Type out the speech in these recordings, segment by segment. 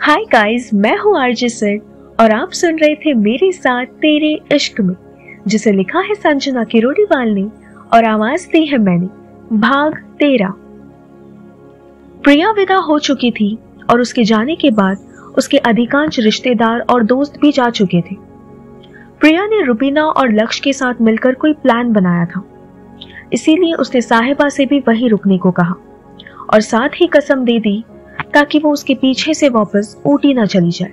Hi guys, मैं हूँ RJ sir और आप सुन रहे थे मेरे साथ तेरे इश्क में, जिसे लिखा है संजना किरोड़ीवाल ने और आवाज दी है मैंने। भाग 13। प्रिया विदा हो चुकी थी और उसके जाने के बाद उसके अधिकांश रिश्तेदार और दोस्त भी जा चुके थे। प्रिया ने रुबीना और लक्ष्य के साथ मिलकर कोई प्लान बनाया था, इसीलिए उसने साहिबा से भी वहीं रुकने को कहा और साथ ही कसम दे दी ताकि वो उसके पीछे से वापस ऊटी न चली जाए।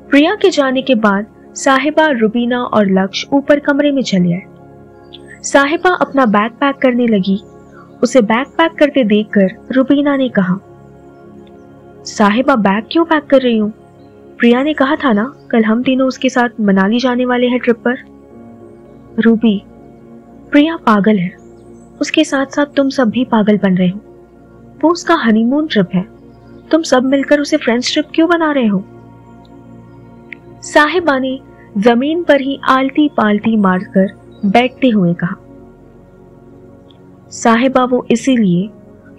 प्रिया के जाने के बाद साहिबा, रुबीना और लक्ष्य ऊपर कमरे में चले आए। साहिबा अपना बैग पैक करने लगी। उसे बैग पैक करते देखकर रुबीना ने कहा, साहिबा बैग क्यों पैक कर रही हूं? प्रिया ने कहा था ना कल हम तीनों उसके साथ मनाली जाने वाले हैं ट्रिप पर। रूबी, प्रिया पागल है, उसके साथ साथ तुम सब भी पागल बन रहे हो। वो उसका हनीमून ट्रिप है, तुम सब मिलकर उसे फ्रेंड्स ट्रिप क्यों बना रहे हो? साहिबा ने जमीन पर ही आलती पालती मारकर बैठते हुए कहा, साहिबा वो इसीलिए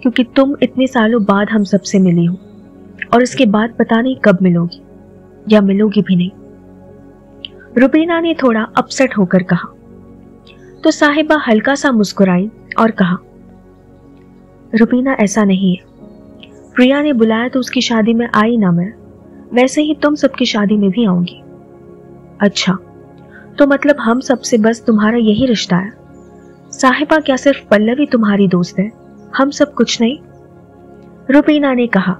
क्योंकि तुम इतने सालों बाद हम सबसे मिली हो और इसके बाद पता नहीं कब मिलोगी या मिलोगी भी नहीं। रुबीना ने थोड़ा अपसेट होकर कहा तो साहिबा हल्का सा मुस्कुराई और कहा, रुबीना ऐसा नहीं है, प्रिया ने बुलाया तो उसकी शादी में आई ना मैं, वैसे ही तुम सबकी शादी में भी आऊंगी। अच्छा, तो मतलब हम सबसे बस तुम्हारा यही रिश्ता है? साहिबा क्या सिर्फ पल्लवी तुम्हारी दोस्त है, हम सब कुछ नहीं? रुबीना ने कहा,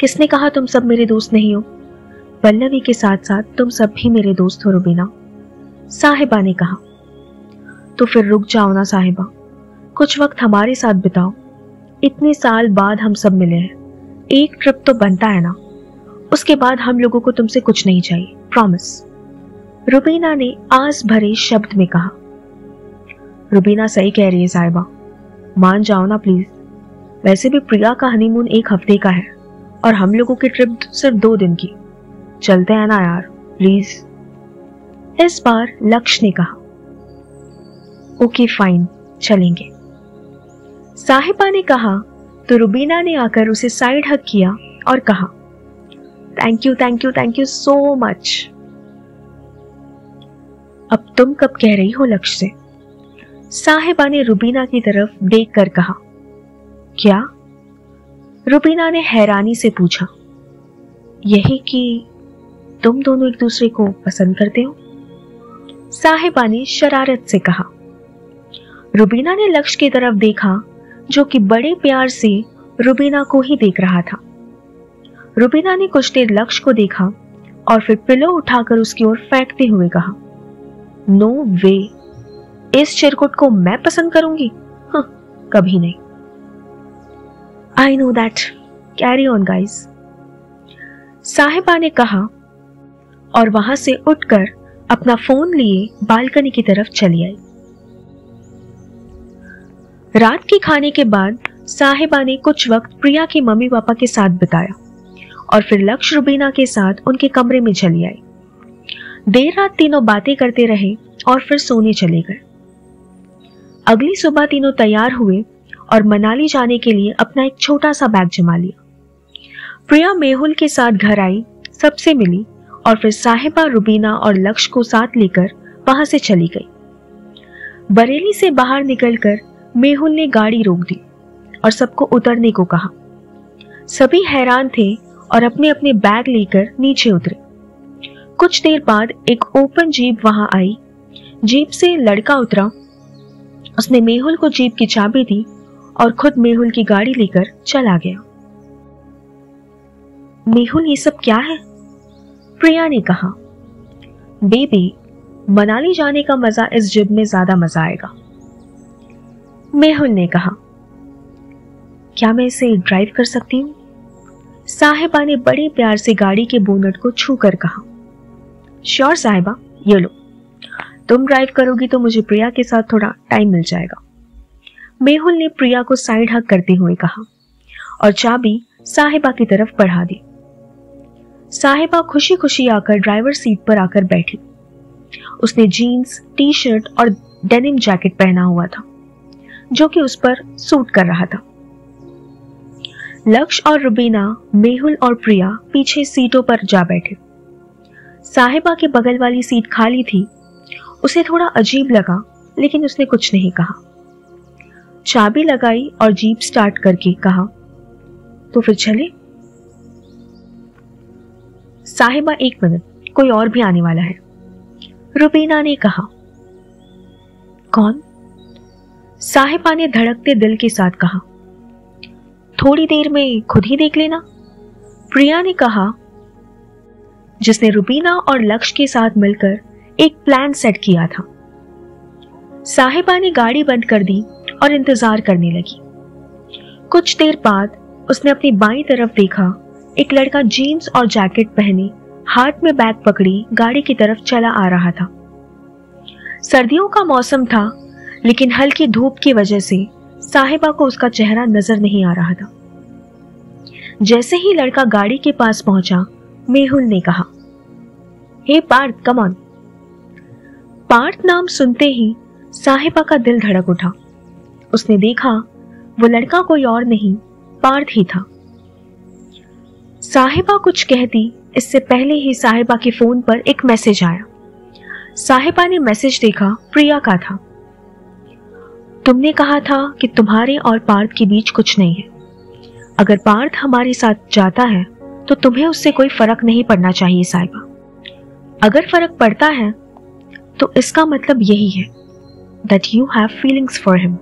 किसने कहा तुम सब मेरे दोस्त नहीं हो? पल्लवी के साथ साथ तुम सब भी मेरे दोस्त हो रुबीना, साहिबा ने कहा। तो फिर रुक जाओ ना साहिबा, कुछ वक्त हमारे साथ बिताओ, इतने साल बाद हम सब मिले हैं, एक ट्रिप तो बनता है ना, उसके बाद हम लोगों को तुमसे कुछ नहीं चाहिए, प्रॉमिस, रुबीना ने आस भरे शब्द में कहा। रुबीना सही कह रही है साहिबा, मान जाओ ना प्लीज, वैसे भी प्रिया का हनीमून 1 हफ्ते का है और हम लोगों की ट्रिप सिर्फ 2 दिन की, चलते हैं ना यार प्लीज। इस बार लक्ष्य ने कहा, ओके फाइन चलेंगे। साहिबा ने कहा तो रुबीना ने आकर उसे साइड हग किया और कहा, thank you thank you thank you so much. अब तुम कब कह रही हो लक्ष्य से? साहिबा ने रुबीना की तरफ देखकर कहा। क्या? रुबीना ने हैरानी से पूछा। यही कि तुम दोनों एक दूसरे को पसंद करते हो? साहिबा ने शरारत से कहा। रुबीना ने लक्ष्य की तरफ देखा जो कि बड़े प्यार से रुबीना को ही देख रहा था। रुबीना ने कुछ देर लक्ष्य को देखा और फिर पिलो उठाकर उसकी ओर फेंकते हुए कहा, नो वे, इस चिरकुट को मैं पसंद करूंगी? हाँ, कभी नहीं। I know that, carry on guys, साहिबा ने कहा और वहां से उठकर अपना फोन लिए बालकनी की तरफ चली आई। रात के खाने के बाद साहिबा ने कुछ वक्त प्रिया के मम्मी पापा के साथ बिताया और फिर लक्ष्य रुबीना के साथ उनके कमरे में चली आई। देर रात तीनों बातें करते रहे और फिर सोने चले गए। अगली सुबह तीनों तैयार हुए और मनाली जाने के लिए अपना एक छोटा सा बैग जमा लिया। प्रिया मेहुल के साथ घर आई, सबसे मिली और फिर साहिबा, रुबीना और लक्ष्य को साथ लेकर वहां से चली गई। बरेली से बाहर निकलकर मेहुल ने गाड़ी रोक दी और सबको उतरने को कहा। सभी हैरान थे और अपने अपने बैग लेकर नीचे उतरे। कुछ देर बाद एक ओपन जीप वहां आई। जीप से लड़का उतरा, उसने मेहुल को जीप की चाबी दी और खुद मेहुल की गाड़ी लेकर चला गया। मेहुल, ये सब क्या है? प्रिया ने कहा। बेबी, मनाली जाने का मजा इस जीप में ज्यादा मजा आएगा, मेहुल ने कहा। क्या मैं इसे ड्राइव कर सकती हूँ? साहिबा ने बड़े प्यार से गाड़ी के बोनट को छूकर कहा। श्योर साहिबा, ये लो, तुम ड्राइव करोगी तो मुझे प्रिया के साथ थोड़ा टाइम मिल जाएगा, मेहुल ने प्रिया को साइड हग करते हुए कहा और चाबी साहिबा की तरफ बढ़ा दी। साहिबा खुशी खुशी आकर ड्राइवर सीट पर आकर बैठी। उसने जीन्स, टी शर्ट और डेनिम जैकेट पहना हुआ था जो कि उस पर सूट कर रहा था। लक्ष्य और रुबीना, मेहुल और प्रिया पीछे सीटों पर जा बैठे। साहिबा के बगल वाली सीट खाली थी। उसे थोड़ा अजीब लगा, लेकिन उसने कुछ नहीं कहा। चाबी लगाई और जीप स्टार्ट करके कहा, तो फिर चले? साहिबा, 1 मिनट, कोई और भी आने वाला है, रुबीना ने कहा। कौन? साहिबा ने धड़कते दिल के साथ कहा। थोड़ी देर में खुद ही देख लेना, प्रिया ने कहा, जिसने रुबीना और लक्ष्य के साथ मिलकर एक प्लान सेट किया था। साहिबा ने गाड़ी बंद कर दी और इंतजार करने लगी। कुछ देर बाद उसने अपनी बाईं तरफ देखा। एक लड़का जीन्स और जैकेट पहने, हाथ में बैग पकड़ी, गाड़ी की तरफ चला आ रहा था। सर्दियों का मौसम था, लेकिन हल्की धूप की वजह से साहिबा को उसका चेहरा नजर नहीं आ रहा था। जैसे ही लड़का गाड़ी के पास पहुंचा, मेहुल ने कहा, हे पार्थ, कम ऑन। पार्थ नाम सुनते ही साहिबा का दिल धड़क उठा। उसने देखा वो लड़का कोई और नहीं, पार्थ ही था। साहिबा कुछ कहती इससे पहले ही साहिबा के फोन पर एक मैसेज आया। साहिबा ने मैसेज देखा, प्रिया का था। तुमने कहा था कि तुम्हारे और पार्थ के बीच कुछ नहीं है। अगर पार्थ हमारे साथ जाता है तो तुम्हें उससे कोई फर्क नहीं पड़ना चाहिए साहिबा। अगर फर्क पड़ता है तो इसका मतलब यही है that you have feelings for him।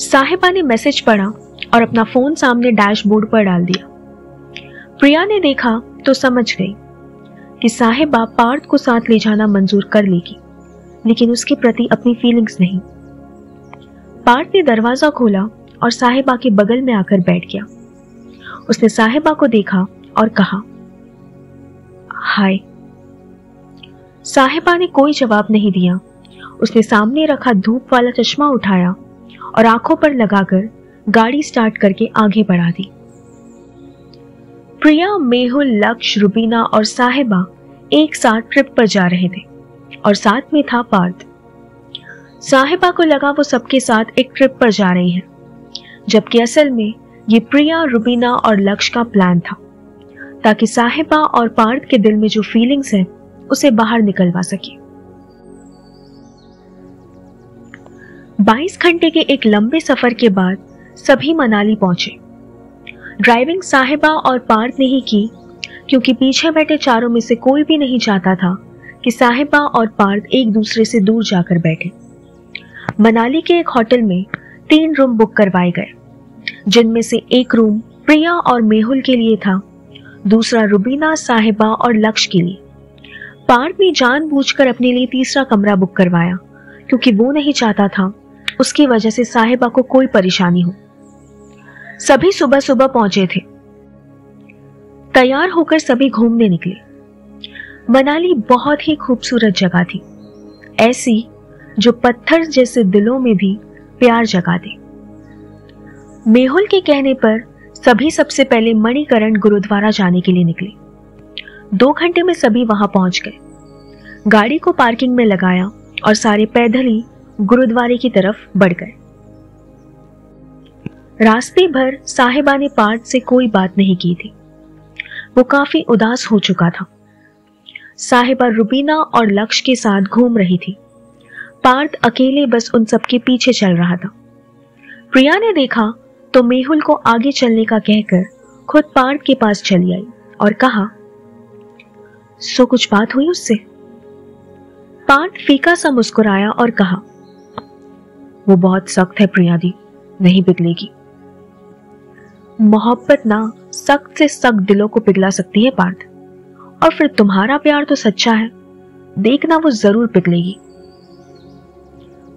साहिबा ने मैसेज पढ़ा और अपना फोन सामने डैशबोर्ड पर डाल दिया। प्रिया ने देखा तो समझ गई कि साहिबा पार्थ को साथ ले जाना मंजूर कर लेगी, लेकिन उसके प्रति अपनी फीलिंग्स नहीं। पार्थ ने दरवाजा खोला और साहिबा के बगल में आकर बैठ गया। उसने साहिबा को देखा और कहा, हाय। साहिबा ने कोई जवाब नहीं दिया। उसने सामने रखा धूप वाला चश्मा उठाया और आंखों पर लगाकर गाड़ी स्टार्ट करके आगे बढ़ा दी। प्रिया, मेहुल, लक्ष्य, रुबीना और साहिबा एक साथ ट्रिप पर जा रहे थे और साथ में था पार्थ। साहिबा को लगा वो सबके साथ एक ट्रिप पर जा रही है, जबकि असल में ये प्रिया, रुबीना और लक्ष्य का प्लान था, ताकि साहिबा और पार्थ के दिल में जो फीलिंग्स है उसे बाहर निकलवा सके। 22 घंटे के एक लंबे सफर के बाद सभी मनाली पहुंचे। ड्राइविंग साहिबा और पार्थ ने ही की, क्योंकि पीछे बैठे चारों में से कोई भी नहीं चाहता था कि साहिबा और पार्थ एक दूसरे से दूर जाकर बैठे। मनाली के एक होटल में 3 रूम बुक करवाए गए, जिनमें से एक रूम प्रिया और मेहुल के लिए था, दूसरा रुबीना, साहिबा और लक्ष्य के लिए। पार्थ ने जानबूझकर अपने लिए तीसरा कमरा बुक करवाया, क्योंकि वो नहीं चाहता था उसकी वजह से साहिबा को कोई परेशानी हो। सभी सुबह सुबह पहुंचे थे। तैयार होकर सभी घूमने निकले। मनाली बहुत ही खूबसूरत जगह थी, ऐसी जो पत्थर जैसे दिलों में भी प्यार जगा दे। मेहुल के कहने पर सभी सबसे पहले मणिकरण गुरुद्वारा जाने के लिए निकले। 2 घंटे में सभी वहां पहुंच गए। गाड़ी को पार्किंग में लगाया और सारे पैदल ही गुरुद्वारे की तरफ बढ़ गए। रास्ते भर साहिबा ने पार्थ से कोई बात नहीं की थी। वो काफी उदास हो चुका था। साहिबा रुबीना और लक्ष्य के साथ घूम रही थी। पार्थ अकेले बस उन सबके पीछे चल रहा था। प्रिया ने देखा तो मेहुल को आगे चलने का कहकर खुद पार्थ के पास चली आई और कहा, सो कुछ बात हुई उससे? पार्थ फीका सा मुस्कुराया और कहा, वो बहुत सख्त है प्रिया दी, नहीं पिघलेगी। मोहब्बत ना सख्त से सख्त दिलों को पिघला सकती है पार्थ, और फिर तुम्हारा प्यार तो सच्चा है, देखना वो जरूर पिघलेगी।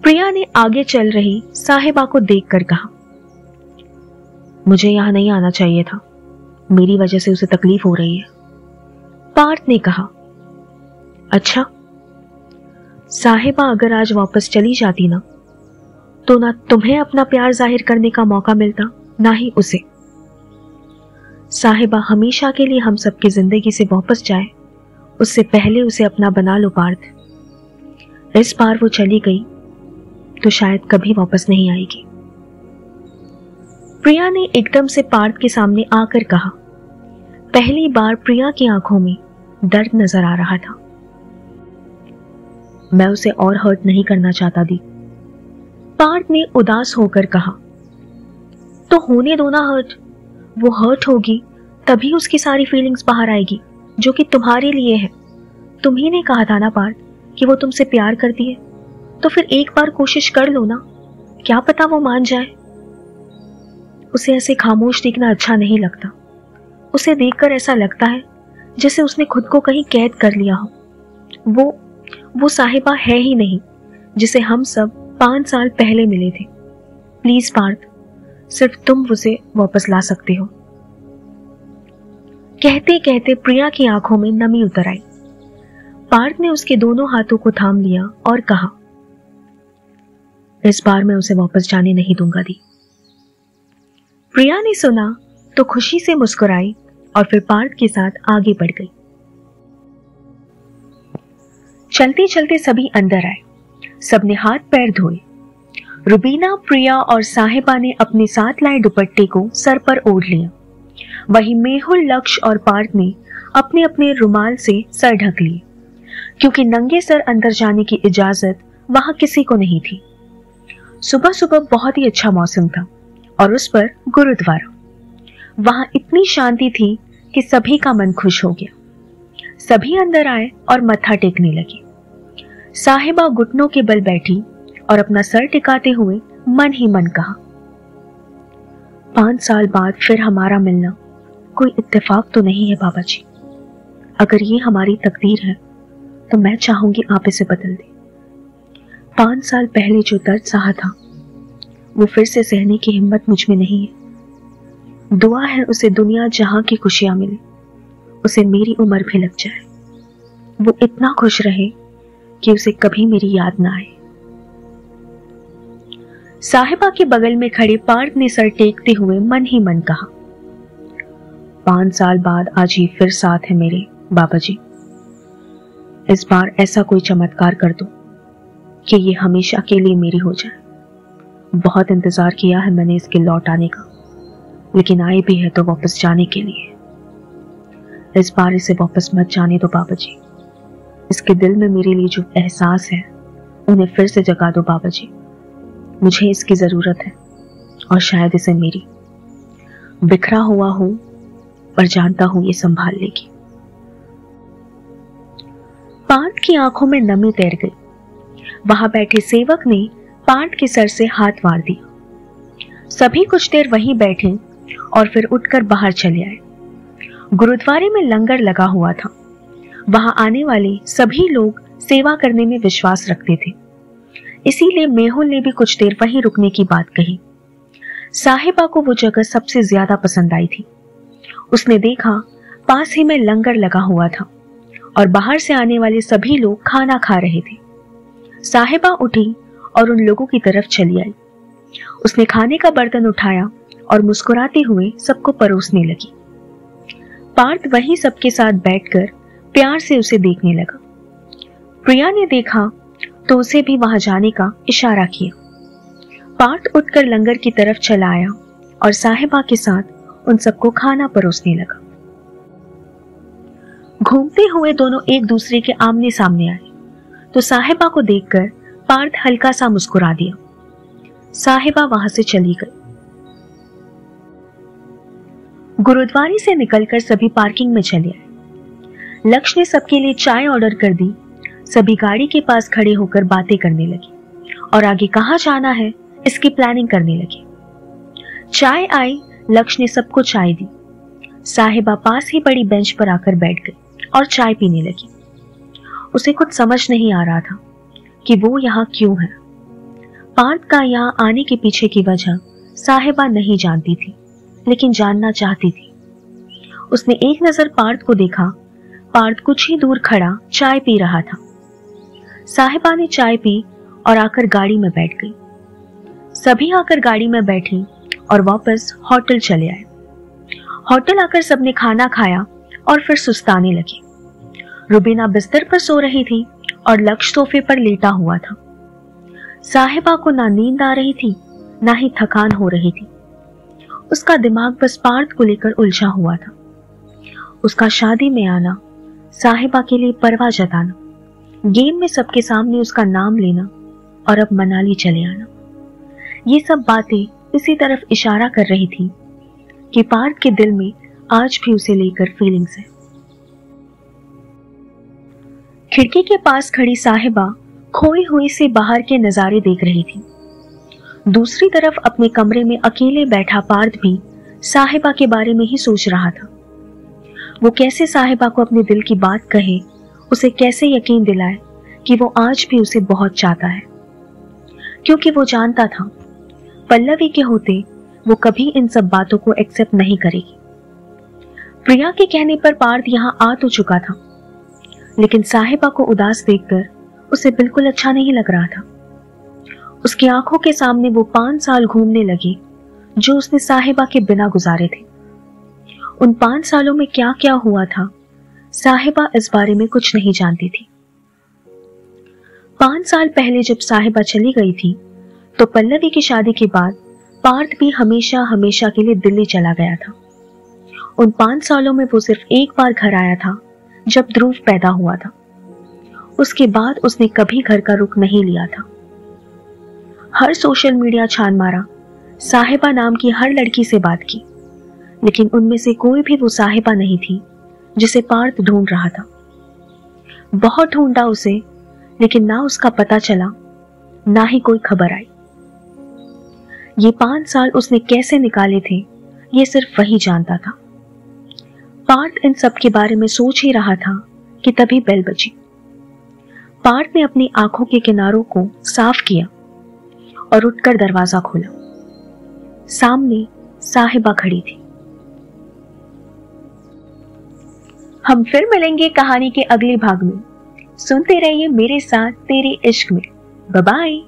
प्रिया ने आगे चल रही साहिबा को देखकर कहा, मुझे यहां नहीं आना चाहिए था, मेरी वजह से उसे तकलीफ हो रही है। पार्थ ने कहा, अच्छा। साहिबा अगर आज वापस चली जाती ना, तो ना तुम्हें अपना प्यार जाहिर करने का मौका मिलता, ना ही उसे। साहिबा हमेशा के लिए हम सबकी जिंदगी से वापस जाए, उससे पहले उसे अपना बना लो पार्थ। इस बार वो चली गई तो शायद कभी वापस नहीं आएगी। प्रिया ने एकदम से पार्थ के सामने आकर कहा। पहली बार प्रिया की आंखों में दर्द नजर आ रहा था। मैं उसे और हर्ट नहीं करना चाहता दी। पार्थ ने उदास होकर कहा। तो होने दो ना हर्ट। वो हर्ट होगी तभी उसकी सारी फीलिंग्स बाहर आएगी जो कि तुम्हारे लिए है। तुम्ही ने कहा था ना पार्थ कि वो तुमसे प्यार करती है, तो फिर एक बार कोशिश कर लो ना, क्या पता वो मान जाए। उसे ऐसे खामोश देखना अच्छा नहीं लगता। उसे देखकर ऐसा लगता है जैसे उसने खुद को कहीं कैद कर लिया हो। वो साहिबा है ही नहीं जिसे हम सब 5 साल पहले मिले थे। प्लीज पार्थ, सिर्फ तुम उसे वापस ला सकते हो। कहते कहते प्रिया की आंखों में नमी उतर आई। पार्थ ने उसके दोनों हाथों को थाम लिया और कहा, इस बार मैं उसे वापस जाने नहीं दूंगा दी। प्रिया ने सुना तो खुशी से मुस्कुराई और फिर पार्थ के साथ आगे बढ़ गई। चलते चलते सभी अंदर आए। सबने हाथ पैर धोए। रुबीना, प्रिया और साहिबा ने अपने साथ लाए दुपट्टे को सर पर ओढ़ लिया। वहीं मेहुल, लक्ष्य और पार्थ ने अपने अपने रुमाल से सर ढक लिए, क्योंकि नंगे सर अंदर जाने की इजाजत वहां किसी को नहीं थी। सुबह सुबह बहुत ही अच्छा मौसम था और उस पर गुरुद्वारा। वहां इतनी शांति थी कि सभी का मन खुश हो गया। सभी अंदर आए और मत्था टेकने लगे। साहिबा घुटनों के बल बैठी और अपना सर टिकाते हुए मन ही मन कहा, 5 साल बाद फिर हमारा मिलना कोई इत्तेफाक तो नहीं है बाबा जी। अगर ये हमारी तकदीर है तो मैं चाहूंगी आप इसे बदल दें। 5 साल पहले जो दर्द सहा था वो फिर से सहने की हिम्मत मुझ में नहीं है। दुआ है उसे दुनिया जहां की खुशियां मिले, उसे मेरी उम्र भी लग जाए। वो इतना खुश रहे कि उसे कभी मेरी याद ना आए। साहिबा के बगल में खड़े पार्थ ने सर टेकते हुए मन ही मन कहा, 5 साल बाद आज ही फिर साथ है मेरे बाबा जी। इस बार ऐसा कोई चमत्कार कर दो कि ये हमेशा के लिए मेरी हो जाए। बहुत इंतजार किया है मैंने इसके लौट आने का, लेकिन आए भी है तो वापस जाने के लिए। इस बार इसे वापस मत जाने दो बाबा जी। इसके दिल में मेरे लिए जो एहसास है उन्हें फिर से जगा दो बाबा जी। मुझे इसकी जरूरत है और शायद इसे मेरी। बिखरा हुआ हूं पर जानता हूं ये संभाल लेगी। पार्थ की आंखों में नमी तैर गई। वहां बैठे सेवक ने पार्थ के सर से हाथ वार दिया। सभी कुछ देर वहीं बैठे और फिर उठकर बाहर चले आए। गुरुद्वारे में लंगर लगा हुआ था। वहां आने वाले सभी लोग सेवा करने में विश्वास रखते थे, इसीलिए मेहुल ने भी कुछ देर वहीं रुकने की बात कही। साहिबा को वो जगह सबसे ज्यादा पसंद आई थी। उसने देखा पास ही में लंगर लगा हुआ था और बाहर से आने वाले सभी लोग खाना खा रहे थे। साहिबा उठी और उन लोगों की तरफ चली आई। उसने खाने का बर्तन उठाया और मुस्कुराते हुए सबको परोसने लगी। पार्थ वहीं सबके साथ बैठकर प्यार से उसे देखने लगा। प्रिया ने देखा तो उसे भी वहां जाने का इशारा किया। पार्थ उठकर लंगर की तरफ चला आया और साहिबा के साथ उन सबको खाना परोसने लगा। घूमते हुए दोनों एक दूसरे के आमने सामने आए तो साहिबा को देखकर पार्थ हल्का सा मुस्कुरा दिया। साहिबा वहां से चली गई। गुरुद्वारे से निकलकर सभी पार्किंग में चले आए। लक्ष्य ने सबके लिए चाय ऑर्डर कर दी। सभी गाड़ी के पास खड़े होकर बातें करने लगे और आगे कहां जाना है इसकी प्लानिंग करने लगे। चाय आई, लक्ष्य ने सबको चाय दी। साहिबा पास ही बड़ी बेंच पर आकर बैठ गई और चाय पीने लगी। उसे कुछ समझ नहीं आ रहा था कि वो यहाँ क्यों है। पार्थ का यहाँ आने के पीछे की वजह साहिबा नहीं जानती थी, लेकिन जानना चाहती थी। उसने एक नजर पार्थ को देखा। पार्थ कुछ ही दूर खड़ा चाय पी रहा था। साहिबा ने चाय पी और आकर गाड़ी में बैठ गई। सभी आकर गाड़ी में बैठे और वापस होटल चले आए। होटल आकर सबने खाना खाया और फिर सुस्ताने लगे। रुबीना बिस्तर पर सो रही थी और लक्ष्य सोफे पर लेटा हुआ था। साहिबा को ना नींद आ रही थी ना ही थकान हो रही थी। उसका दिमाग बस पार्थ को लेकर उलझा हुआ था। उसका शादी में आना, साहिबा के लिए परवाह जताना, गेम में सबके सामने उसका नाम लेना और अब मनाली चले आना, ये सब बातें इसी तरफ इशारा कर रही थी कि पार्थ के दिल में आज भी उसे लेकर फीलिंग्स है। खिड़की के पास खड़ी साहिबा खोई हुई से बाहर के नजारे देख रही थी। दूसरी तरफ अपने कमरे में अकेले बैठा पार्थ भी साहिबा के बारे में ही सोच रहा था। वो कैसे साहिबा को अपने दिल की बात कहे, उसे कैसे यकीन दिलाए कि वो आज भी उसे बहुत चाहता है, क्योंकि वो जानता था पल्लवी के होते वो कभी इन सब बातों को एक्सेप्ट नहीं करेगी। प्रिया के कहने पर पार्थ यहां आ तो चुका था, लेकिन साहिबा को उदास देखकर उसे बिल्कुल अच्छा नहीं लग रहा था। उसकी आंखों के सामने वो 5 साल घूमने लगे जो उसने साहिबा के बिना गुजारे थे। उन 5 सालों में क्या क्या हुआ था, साहिबा इस बारे में कुछ नहीं जानती थी। 5 साल पहले जब साहिबा चली गई थी तो पल्लवी की शादी के बाद पार्थ भी हमेशा हमेशा के लिए दिल्ली चला गया था। उन 5 सालों में वो सिर्फ एक बार घर आया था जब ध्रुव पैदा हुआ था। उसके बाद उसने कभी घर का रुख नहीं लिया था। हर सोशल मीडिया छान मारा, साहिबा नाम की हर लड़की से बात की, लेकिन उनमें से कोई भी वो साहिबा नहीं थी जिसे पार्थ ढूंढ रहा था। बहुत ढूंढा उसे, लेकिन ना उसका पता चला, ना ही कोई खबर आई। ये 5 साल उसने कैसे निकाले थे ये सिर्फ वही जानता था। पार्थ इन सब के बारे में सोच ही रहा था कि तभी बेल बजी। पार्थ ने अपनी आंखों के किनारों को साफ किया और उठकर दरवाजा खोला। सामने साहिबा खड़ी थी। हम फिर मिलेंगे कहानी के अगले भाग में। सुनते रहिए मेरे साथ तेरे इश्क में। Bye bye.